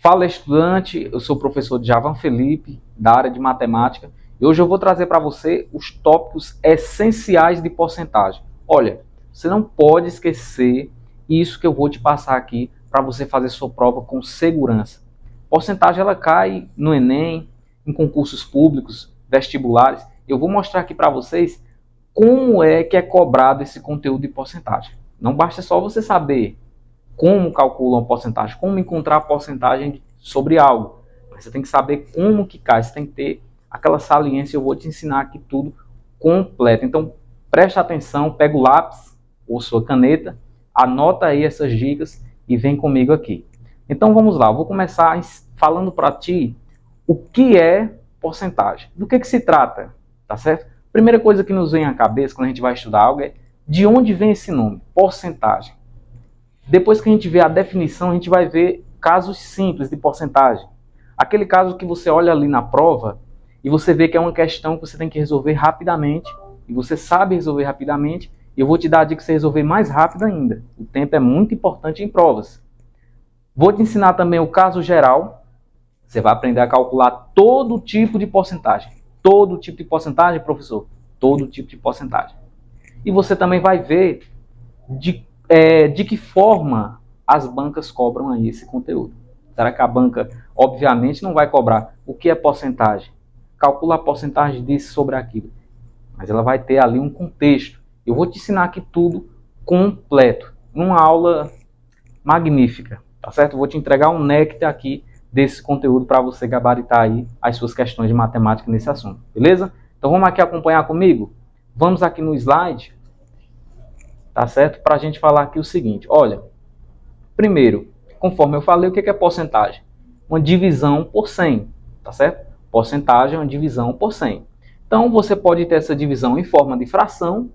Fala, estudante, eu sou o professor Djavan Felipe, da área de matemática, e hoje eu vou trazer para você os tópicos essenciais de porcentagem. Olha, você não pode esquecer isso que eu vou te passar aqui para você fazer sua prova com segurança. Porcentagem ela cai no Enem, em concursos públicos, vestibulares. Eu vou mostrar aqui para vocês como é que é cobrado esse conteúdo de porcentagem. Não basta só você saber como calcula uma porcentagem, como encontrar a porcentagem sobre algo. Mas você tem que saber como que cai, você tem que ter aquela saliência. Eu vou te ensinar aqui tudo completo. Então, preste atenção, pega o lápis ou sua caneta, anota aí essas dicas e vem comigo aqui. Então, vamos lá. Eu vou começar falando para ti o que é porcentagem. Do que se trata, tá certo? Primeira coisa que nos vem à cabeça quando a gente vai estudar algo é de onde vem esse nome, porcentagem. Depois que a gente vê a definição, a gente vai ver casos simples de porcentagem. Aquele caso que você olha ali na prova e você vê que é uma questão que você tem que resolver rapidamente, e você sabe resolver rapidamente, e eu vou te dar a dica de você resolver mais rápido ainda. O tempo é muito importante em provas. Vou te ensinar também o caso geral. Você vai aprender a calcular todo tipo de porcentagem. Todo tipo de porcentagem, professor? Todo tipo de porcentagem. E você também vai ver de que forma as bancas cobram aí esse conteúdo. Será que a banca, obviamente, não vai cobrar o que é porcentagem? Calcula a porcentagem disso sobre aquilo. Mas ela vai ter ali um contexto. Eu vou te ensinar aqui tudo completo. Uma aula magnífica, tá certo? Eu vou te entregar um néctar aqui desse conteúdo para você gabaritar aí as suas questões de matemática nesse assunto, beleza? Então vamos aqui acompanhar comigo? Vamos aqui no slide, tá certo? Para a gente falar aqui o seguinte, olha, primeiro, conforme eu falei, o que é porcentagem? Uma divisão por 100, tá certo? Porcentagem é uma divisão por 100. Então, você pode ter essa divisão em forma de fração,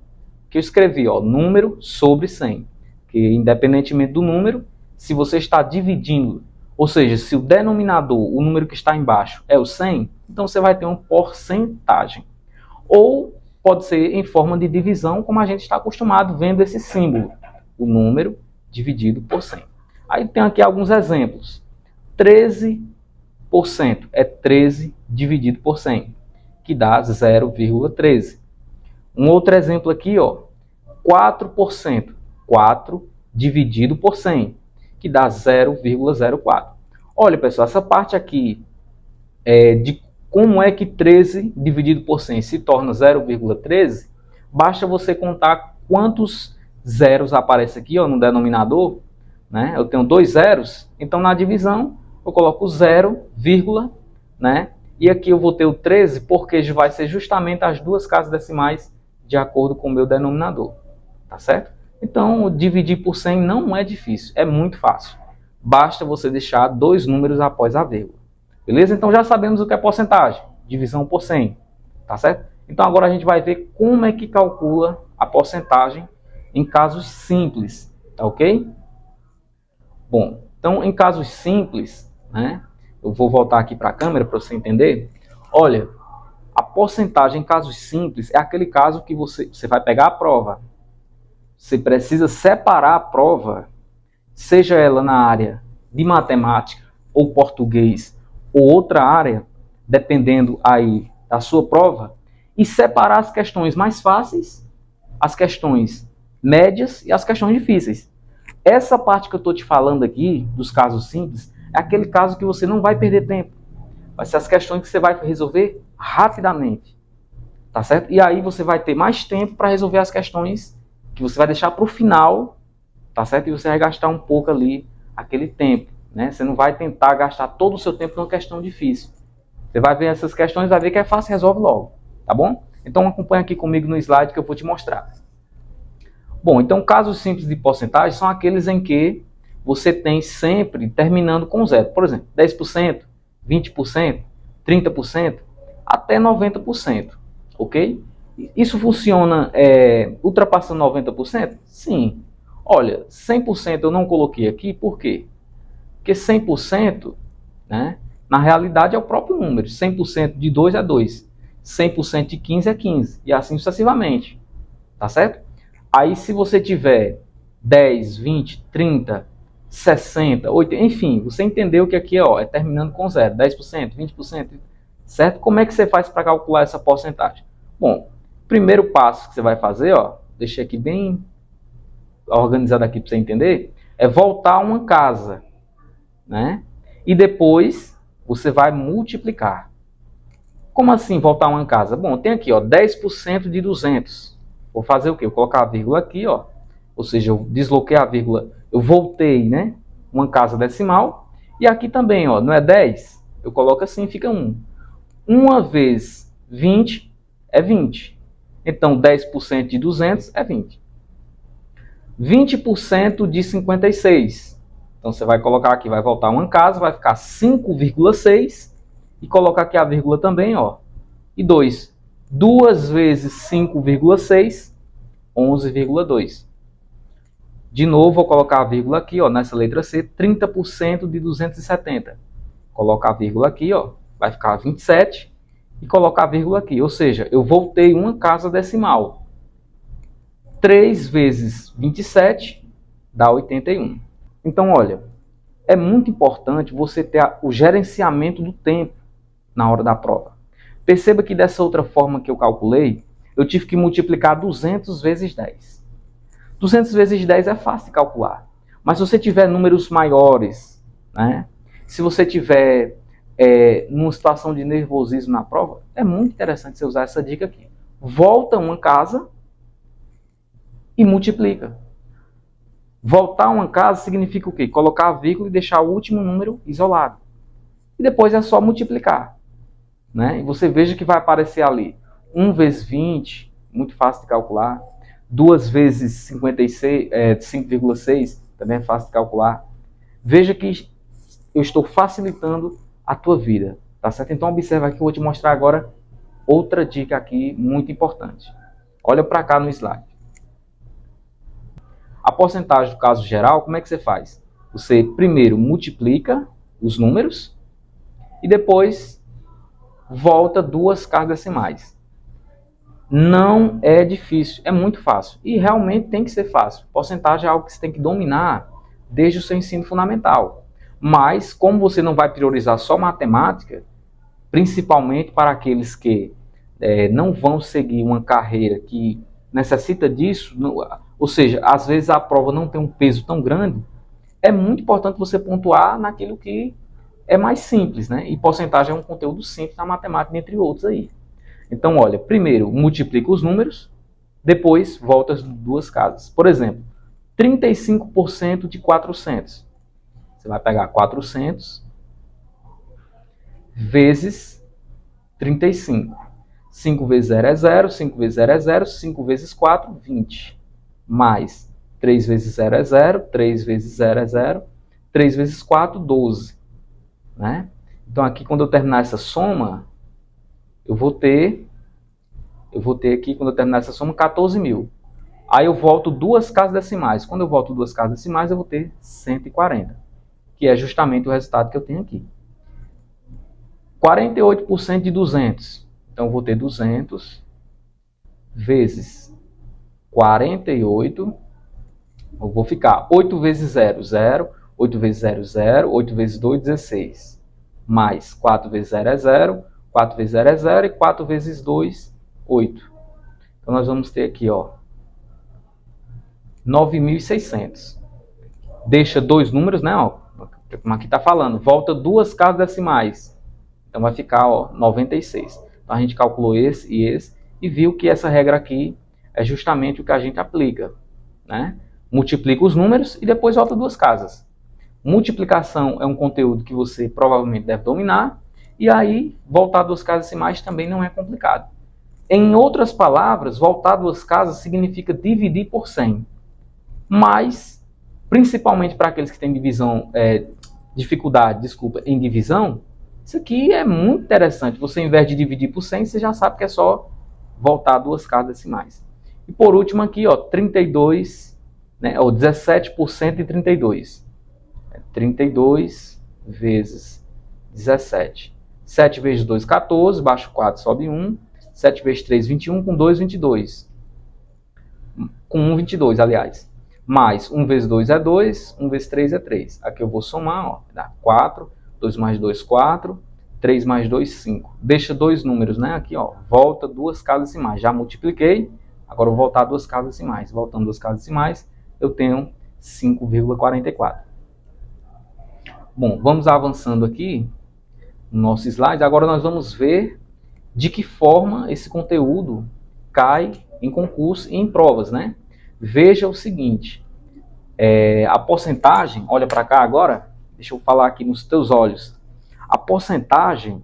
que eu escrevi, ó, número sobre 100. Que, independentemente do número, se você está dividindo, ou seja, se o denominador, o número que está embaixo, é o 100, então você vai ter uma porcentagem. Ou pode ser em forma de divisão, como a gente está acostumado vendo esse símbolo, o número dividido por 100. Aí tem aqui alguns exemplos. 13% é 13 dividido por 100, que dá 0,13. Um outro exemplo aqui, ó, 4%, 4 dividido por 100, que dá 0,04. Olha, pessoal, essa parte aqui de como é que 13 dividido por 100 se torna 0,13, basta você contar quantos zeros aparecem aqui, ó, no denominador, né? Eu tenho 2 zeros, então na divisão eu coloco 0, né? E aqui eu vou ter o 13, porque vai ser justamente as duas casas decimais de acordo com o meu denominador, tá certo? Então, dividir por 100 não é difícil, é muito fácil. Basta você deixar dois números após a vírgula. Beleza? Então já sabemos o que é porcentagem, divisão por 100, tá certo? Então agora a gente vai ver como é que calcula a porcentagem em casos simples, tá ok? Bom, então em casos simples, né, eu vou voltar aqui para a câmera para você entender. Olha, a porcentagem em casos simples é aquele caso que você vai pegar a prova, você precisa separar a prova, seja ela na área de matemática ou português, ou outra área, dependendo aí da sua prova, e separar as questões mais fáceis, as questões médias e as questões difíceis. Essa parte que eu estou te falando aqui, dos casos simples, é aquele caso que você não vai perder tempo. Vai ser as questões que você vai resolver rapidamente, tá certo? E aí você vai ter mais tempo para resolver as questões que você vai deixar para o final, tá certo? E você vai gastar um pouco ali, aquele tempo. Né? Você não vai tentar gastar todo o seu tempo numa questão difícil. Você vai ver essas questões, vai ver que é fácil, resolve logo, tá bom? Então acompanha aqui comigo no slide que eu vou te mostrar. Bom, então casos simples de porcentagem são aqueles em que você tem sempre terminando com zero. Por exemplo, 10%, 20%, 30%, até 90%, ok? Isso funciona ultrapassando 90%? Sim. Olha, 100% eu não coloquei aqui, por quê? Porque 100%, né, na realidade é o próprio número. 100% de 2 é 2. 100% de 15 é 15. E assim sucessivamente. Tá certo? Aí se você tiver 10, 20, 30, 60%, 80%, enfim, você entendeu que aqui ó, é terminando com zero, 10%, 20%, certo? Como é que você faz para calcular essa porcentagem? Bom, primeiro passo que você vai fazer, ó, deixei aqui bem organizado aqui para você entender, é voltar a uma casa, né? E depois você vai multiplicar. Como assim voltar a uma casa? Bom, tem aqui ó, 10% de 200. Vou fazer o quê? Eu vou colocar a vírgula aqui, ó. Ou seja, eu desloquei a vírgula, eu voltei, né? Uma casa decimal. E aqui também, ó, não é 10? Eu coloco assim, fica 1. 1 vezes 20 é 20. Então, 10% de 200 é 20. 20% de 56. Então, você vai colocar aqui, vai voltar uma casa, vai ficar 5,6. E colocar aqui a vírgula também, ó. E 2. 2 vezes 5,6, 11,2. De novo, vou colocar a vírgula aqui, ó, nessa letra C, 30% de 270. Colocar a vírgula aqui, ó, vai ficar 27. E colocar a vírgula aqui, ou seja, eu voltei uma casa decimal. 3 vezes 27 dá 81. Então, olha, é muito importante você ter o gerenciamento do tempo na hora da prova. Perceba que dessa outra forma que eu calculei, eu tive que multiplicar 200 vezes 10. 200 vezes 10 é fácil de calcular. Mas se você tiver números maiores, né? Se você tiver numa situação de nervosismo na prova, é muito interessante você usar essa dica aqui. Volta uma casa e multiplica. Voltar uma casa significa o quê? Colocar a vírgula e deixar o último número isolado. E depois é só multiplicar. Né? E você veja que vai aparecer ali 1 vezes 20, muito fácil de calcular. 2 vezes 56, 5,6, também é fácil de calcular. Veja que eu estou facilitando a tua vida, tá certo? Então observa aqui, eu vou te mostrar agora outra dica aqui muito importante. Olha para cá no slide. A porcentagem do caso geral, como é que você faz? Você primeiro multiplica os números e depois volta duas casas decimais. Não é difícil, é muito fácil. E realmente tem que ser fácil. Porcentagem é algo que você tem que dominar desde o seu ensino fundamental. Mas, como você não vai priorizar só matemática, principalmente para aqueles que não vão seguir uma carreira que necessita disso, ou seja, às vezes a prova não tem um peso tão grande, é muito importante você pontuar naquilo que é mais simples, né? E porcentagem é um conteúdo simples na matemática, entre outros aí. Então, olha, primeiro multiplica os números, depois volta as duas casas. Por exemplo, 35% de 400. Você vai pegar 400 vezes 35. 5 vezes 0 é 0, 5 vezes 0 é 0, 5 vezes 4, 20. Mais 3 vezes 0 é 0, 3 vezes 0 é 0, 3 vezes 4, 12. Né? Então aqui, quando eu terminar essa soma, eu vou ter aqui, quando eu terminar essa soma, 14 mil. Aí eu volto duas casas decimais. Quando eu volto duas casas decimais, eu vou ter 140, que é justamente o resultado que eu tenho aqui. 48% de 200. Então eu vou ter 200 vezes 48. Eu vou ficar 8 vezes 0, 0. 8 vezes 0, 0. 8 vezes 2, 16. Mais 4 vezes 0 é 0. 4 vezes 0 é 0. E 4 vezes 2, 8. Então nós vamos ter aqui, ó, 9.600. Deixa dois números, né? Ó, como aqui está falando. Volta duas casas decimais. Então vai ficar, ó, 96. Então a gente calculou esse e viu que essa regra aqui é justamente o que a gente aplica, né? Multiplica os números e depois volta duas casas. Multiplicação é um conteúdo que você provavelmente deve dominar, e aí voltar duas casas decimais também não é complicado. Em outras palavras, voltar duas casas significa dividir por 100. Mas, principalmente para aqueles que têm dificuldade em divisão, isso aqui é muito interessante. Você, ao invés de dividir por 100, você já sabe que é só voltar duas casas decimais. E por último aqui, ó, 32, né, ou 17% de 32. 32 vezes 17. 7 vezes 2, 14. Baixo 4, sobe 1. 7 vezes 3, 21. Com 2, 22. Com 1, 22, aliás. mais 1 vezes 2 é 2, 1 vezes 3 é 3. Aqui eu vou somar, ó, dá 4, 2 mais 2, 4, 3 mais 2, 5. Deixa dois números, né? Aqui, ó, volta duas casas decimais. Já multipliquei, agora eu vou voltar duas casas decimais. Voltando duas casas decimais, eu tenho 5,44. Bom, vamos avançando aqui no nosso slide. Agora nós vamos ver de que forma esse conteúdo cai em concurso e em provas, né? Veja o seguinte, a porcentagem, olha para cá agora, deixa eu falar aqui nos teus olhos. A porcentagem,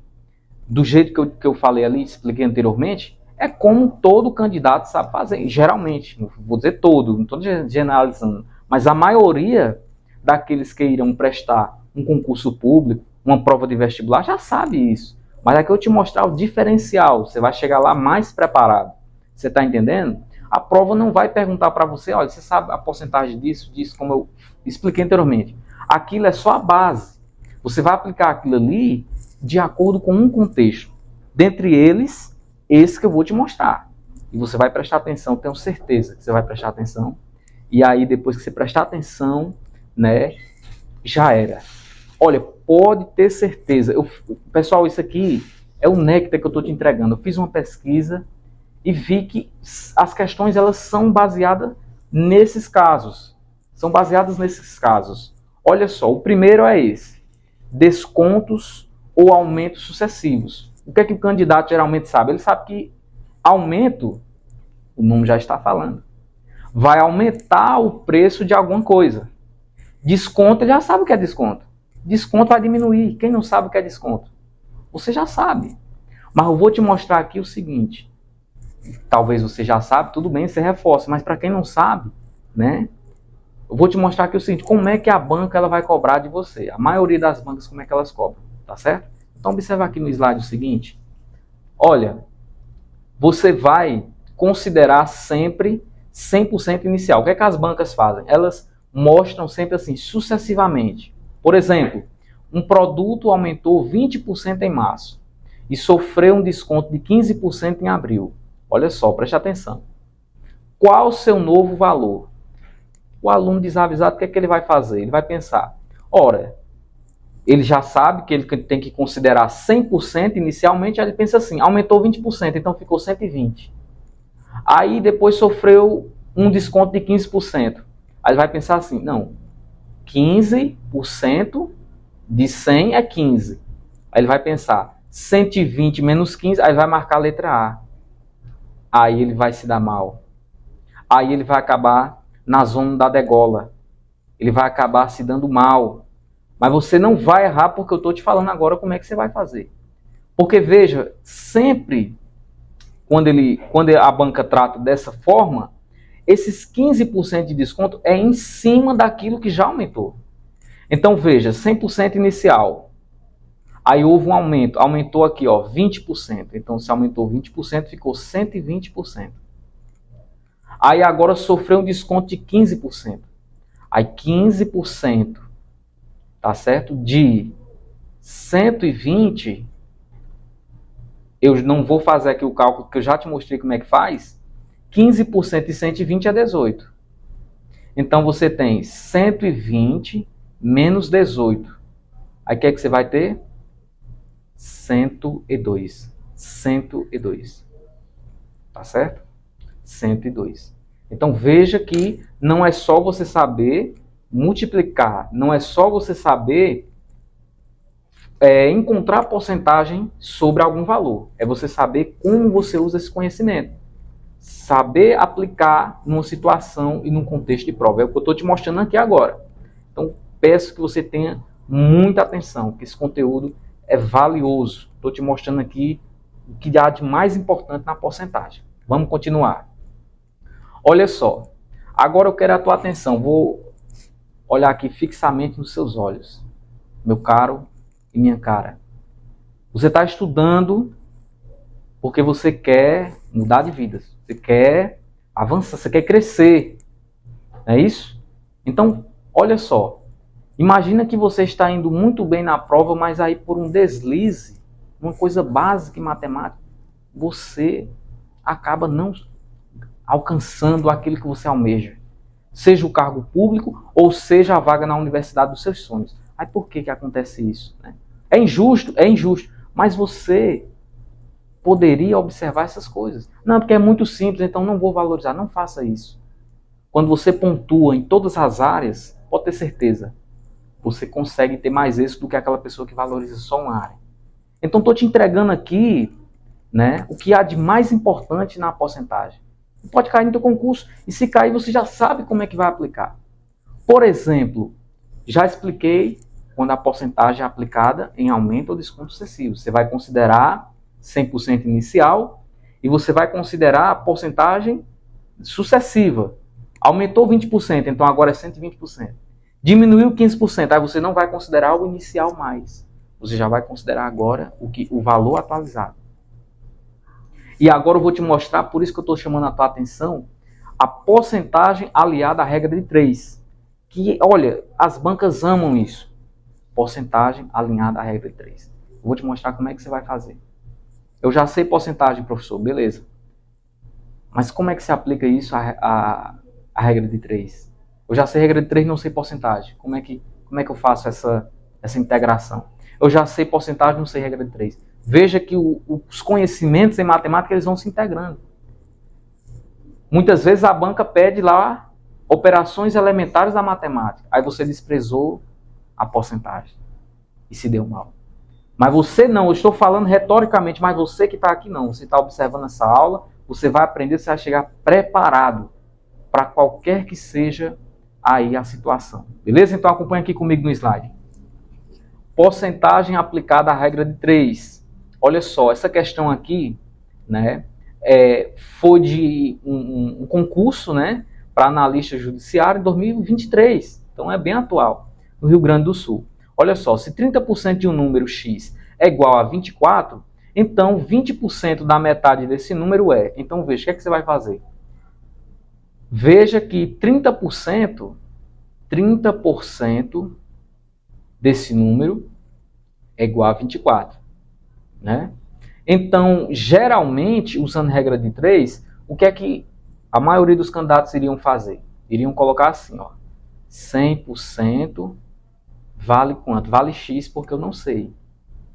do jeito que eu falei ali, expliquei anteriormente, é como todo candidato sabe fazer, geralmente, não vou dizer todo, não estou generalizando, mas a maioria daqueles que irão prestar um concurso público, uma prova de vestibular, já sabe isso. Mas aqui eu te mostrar o diferencial, você vai chegar lá mais preparado. Você está entendendo? A prova não vai perguntar para você, olha, você sabe a porcentagem disso, como eu expliquei anteriormente. Aquilo é só a base. Você vai aplicar aquilo ali de acordo com um contexto. Dentre eles, esse que eu vou te mostrar. E você vai prestar atenção, tenho certeza que você vai prestar atenção. E aí, depois que você prestar atenção, né, já era. Olha, pode ter certeza. Pessoal, isso aqui é o néctar que eu estou te entregando. Eu fiz uma pesquisa e vi que as questões elas são baseadas nesses casos. São baseadas nesses casos. Olha só, o primeiro é esse. Descontos ou aumentos sucessivos. O que é que o candidato geralmente sabe? Ele sabe que aumento, o nome já está falando, vai aumentar o preço de alguma coisa. Desconto, ele já sabe o que é desconto. Desconto vai diminuir. Quem não sabe o que é desconto? Você já sabe. Mas eu vou te mostrar aqui o seguinte. Talvez você já sabe, tudo bem, você reforça. Mas para quem não sabe, né? Eu vou te mostrar aqui o seguinte. Como é que a banca ela vai cobrar de você? A maioria das bancas, como é que elas cobram? Tá certo? Então observa aqui no slide o seguinte. Olha, você vai considerar sempre 100% inicial. O que é que as bancas fazem? Elas mostram sempre assim, sucessivamente. Por exemplo, um produto aumentou 20% em março e sofreu um desconto de 15% em abril. Olha só, preste atenção. Qual o seu novo valor? O aluno desavisado, o que é que ele vai fazer? Ele vai pensar, ora, ele já sabe que ele tem que considerar 100% inicialmente, aí ele pensa assim, aumentou 20%, então ficou 120. Aí depois sofreu um desconto de 15%. Aí ele vai pensar assim, não, 15% de 100 é 15. Aí ele vai pensar, 120 menos 15, aí ele vai marcar a letra A. Aí ele vai se dar mal. Aí ele vai acabar na zona da degola. Ele vai acabar se dando mal. Mas você não vai errar porque eu estou te falando agora como é que você vai fazer. Porque veja, sempre quando a banca trata dessa forma, esses 15% de desconto é em cima daquilo que já aumentou. Então veja, 100% inicial. Aí houve um aumento, aumentou aqui, ó, 20%. Então se aumentou 20%, ficou 120%. Aí agora sofreu um desconto de 15%. Aí 15%, tá certo? De 120, eu não vou fazer aqui o cálculo, porque eu já te mostrei como é que faz. 15% de 120 é 18. Então você tem 120 menos 18. Aí o que é que você vai ter? 102. 102. Tá certo? 102. Então veja que não é só você saber multiplicar, não é só você saber encontrar a porcentagem sobre algum valor. É você saber como você usa esse conhecimento. Saber aplicar numa situação e num contexto de prova. É o que eu estou te mostrando aqui agora. Então peço que você tenha muita atenção, que esse conteúdo é valioso. Estou te mostrando aqui o que há de mais importante na porcentagem. Vamos continuar. Olha só. Agora eu quero a tua atenção. Vou olhar aqui fixamente nos seus olhos. Meu caro e minha cara. Você está estudando porque você quer mudar de vida. Você quer avançar, você quer crescer. Não é isso? Então, olha só. Imagina que você está indo muito bem na prova, mas aí por um deslize, uma coisa básica em matemática, você acaba não alcançando aquilo que você almeja. seja o cargo público ou seja a vaga na universidade dos seus sonhos. Aí por que acontece isso? Né? É injusto? É injusto. Mas você poderia observar essas coisas. Não, porque é muito simples, então não vou valorizar. Não faça isso. Quando você pontua em todas as áreas, pode ter certeza, você consegue ter mais êxito do que aquela pessoa que valoriza só uma área. Então estou te entregando aqui, né, o que há de mais importante na porcentagem. Pode cair no teu concurso, e se cair você já sabe como é que vai aplicar. Por exemplo, já expliquei quando a porcentagem é aplicada em aumento ou desconto sucessivo. Você vai considerar 100% inicial e você vai considerar a porcentagem sucessiva. Aumentou 20%, então agora é 120%. Diminuiu 15%, aí você não vai considerar o inicial mais. Você já vai considerar agora o valor atualizado. E agora eu vou te mostrar, por isso que eu estou chamando a tua atenção, a porcentagem aliada à regra de 3. Que, olha, as bancas amam isso. Porcentagem alinhada à regra de 3. Eu vou te mostrar como é que você vai fazer. Eu já sei porcentagem, professor, beleza. Mas como é que se aplica isso à regra de 3? Eu já sei regra de 3 e não sei porcentagem. Como é que eu faço essa integração? Eu já sei porcentagem e não sei regra de 3. Veja que os conhecimentos em matemática eles vão se integrando. Muitas vezes a banca pede lá operações elementares da matemática. Aí você desprezou a porcentagem e se deu mal. Mas você não, eu estou falando retoricamente, mas você que está aqui não. Você está observando essa aula, você vai aprender, você vai chegar preparado para qualquer que seja aí a situação. Beleza? Então acompanha aqui comigo no slide. Porcentagem aplicada à regra de 3. Olha só, essa questão aqui, né, foi de um concurso, né, para analista judiciário em 2023. Então é bem atual, no Rio Grande do Sul. Olha só, se 30% de um número X é igual a 24, então 20% da metade desse número é. Então veja, o que você vai fazer? Veja que 30% desse número é igual a 24. Né? Então, geralmente, usando regra de 3, o que é que a maioria dos candidatos iriam fazer? Iriam colocar assim, ó, 100% vale quanto? Vale X porque eu não sei.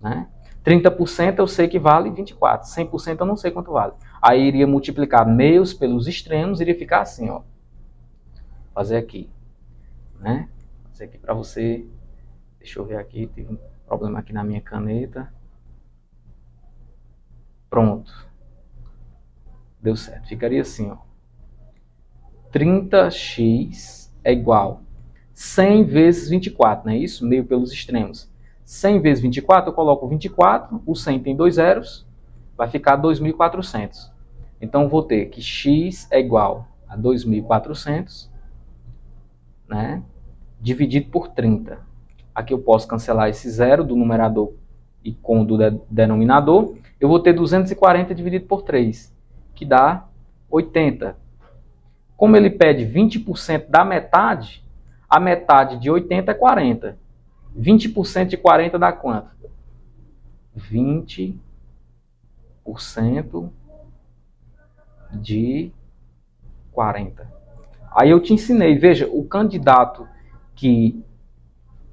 Né? 30% eu sei que vale 24. 100% eu não sei quanto vale. Aí iria multiplicar meios pelos extremos, iria ficar assim, ó. Fazer aqui. Né? Fazer aqui para você. Deixa eu ver aqui, tive um problema aqui na minha caneta. Pronto. Deu certo. Ficaria assim, ó. 30x é igual 100 vezes 24, não é isso? Meio pelos extremos. 100 vezes 24, eu coloco 24, o 100 tem 2 zeros, vai ficar 2.400. Então, vou ter que x é igual a 2.400, né? Dividido por 30. Aqui eu posso cancelar esse zero do numerador e com do denominador. Eu vou ter 240 dividido por 3, que dá 80. Como ele pede 20% da metade, a metade de 80 é 40. 20% de 40 dá quanto? 20% de 40. Aí eu te ensinei, veja, o candidato que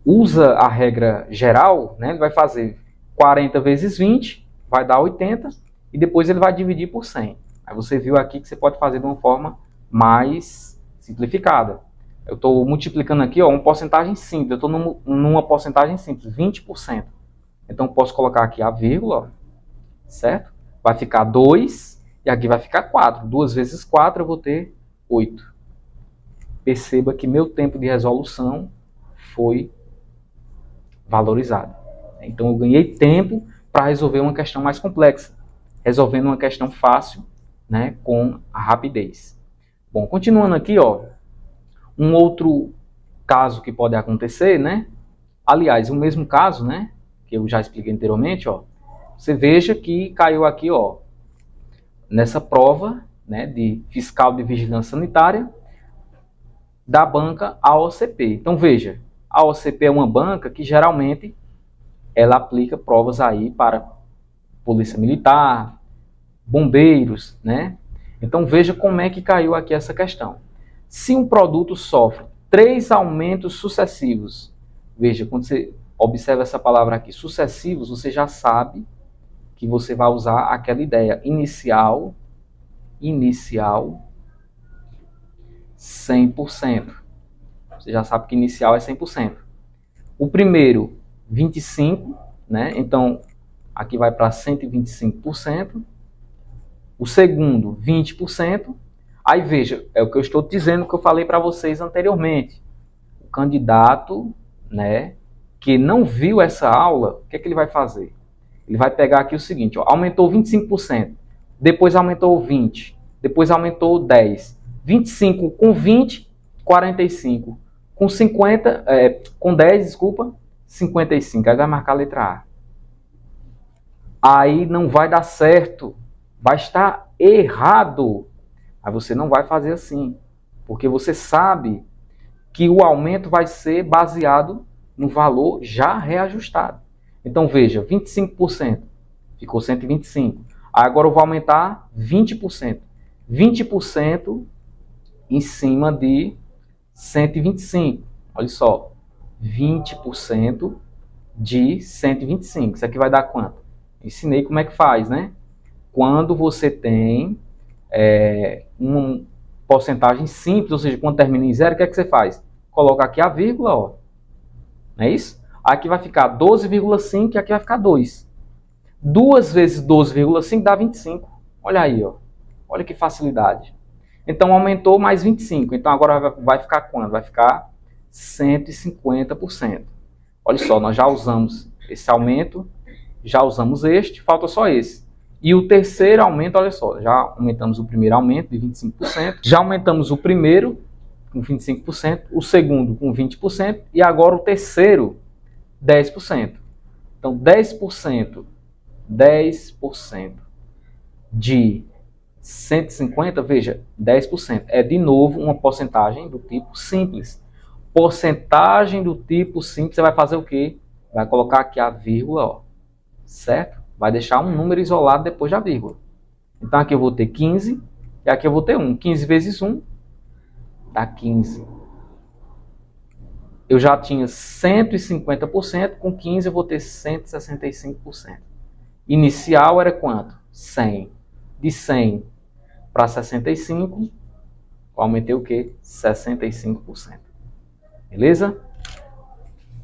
usa a regra geral, né, ele vai fazer 40 vezes 20, vai dar 80, e depois ele vai dividir por 100. Aí você viu aqui que você pode fazer de uma forma mais simplificada. Eu estou multiplicando aqui, ó, uma porcentagem simples, eu estou numa porcentagem simples, 20%. Então eu posso colocar aqui a vírgula, ó, certo? Vai ficar 2, e aqui vai ficar 4. 2 vezes 4 eu vou ter 8. Perceba que meu tempo de resolução foi valorizado. Então eu ganhei tempo para resolver uma questão mais complexa, resolvendo uma questão fácil, né, com a rapidez. Bom, continuando aqui, ó, um outro caso que pode acontecer, né? Aliás, o mesmo caso, né, que eu já expliquei anteriormente, ó. Você veja que caiu aqui, ó, nessa prova, né, de fiscal de vigilância sanitária da banca AOCP. Então veja, a AOCP é uma banca que geralmente ela aplica provas aí para polícia militar, bombeiros, né? Então veja como é que caiu aqui essa questão. Se um produto sofre 3 aumentos sucessivos, veja, quando você observa essa palavra aqui, sucessivos, você já sabe que você vai usar aquela ideia inicial, 100%. Você já sabe que inicial é 100%. O primeiro, 25%, né? Então, aqui vai para 125%. O segundo, 20%. Aí, veja, é o que eu estou dizendo que eu falei para vocês anteriormente. O candidato, né, que não viu essa aula, o que é que ele vai fazer? Ele vai pegar aqui o seguinte, ó, aumentou 25%, depois aumentou 20%, depois aumentou 10%, 25% com 20%, 45%, com 50%, com 10%, desculpa, 55%, aí vai marcar a letra A. Aí não vai dar certo, vai estar errado. Aí você não vai fazer assim, porque você sabe que o aumento vai ser baseado no valor já reajustado. Então veja, 25% ficou 125. Agora eu vou aumentar 20%. 20% em cima de 125. Olha só, 20% de 125. Isso aqui vai dar quanto? Ensinei como é que faz, né? Quando você tem uma porcentagem simples, ou seja, quando termina em zero, o que é que você faz? Coloca aqui a vírgula, ó. Não é isso? Aqui vai ficar 12,5 e aqui vai ficar 2. 2 vezes 12,5 dá 25. Olha aí, ó. Olha que facilidade. Então aumentou mais 25. Então agora vai ficar quanto? Vai ficar 150%. Olha só, nós já usamos esse aumento, já usamos este, falta só esse. E o terceiro aumento, olha só, já aumentamos o primeiro aumento de 25%, já aumentamos o primeiro com 25%, o segundo com 20% e agora o terceiro 10%. Então 10% de 150, veja, 10% é de novo uma porcentagem do tipo simples. Porcentagem do tipo simples, você vai fazer o quê? Vai colocar aqui a vírgula, ó, certo? Vai deixar um número isolado depois da vírgula. Então aqui eu vou ter 15 e aqui eu vou ter 1. 15 vezes 1 dá 15. Eu já tinha 150%, com 15 eu vou ter 165%. Inicial era quanto? 100. De 100 para 65, eu aumentei o quê? 65%. Beleza?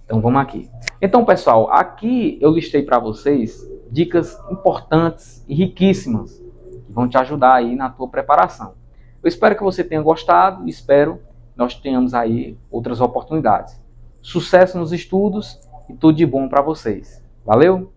Então vamos aqui. Então, pessoal, aqui eu listei para vocês dicas importantes e riquíssimas que vão te ajudar aí na tua preparação. Eu espero que você tenha gostado e espero que nós tenhamos aí outras oportunidades. Sucesso nos estudos e tudo de bom para vocês. Valeu?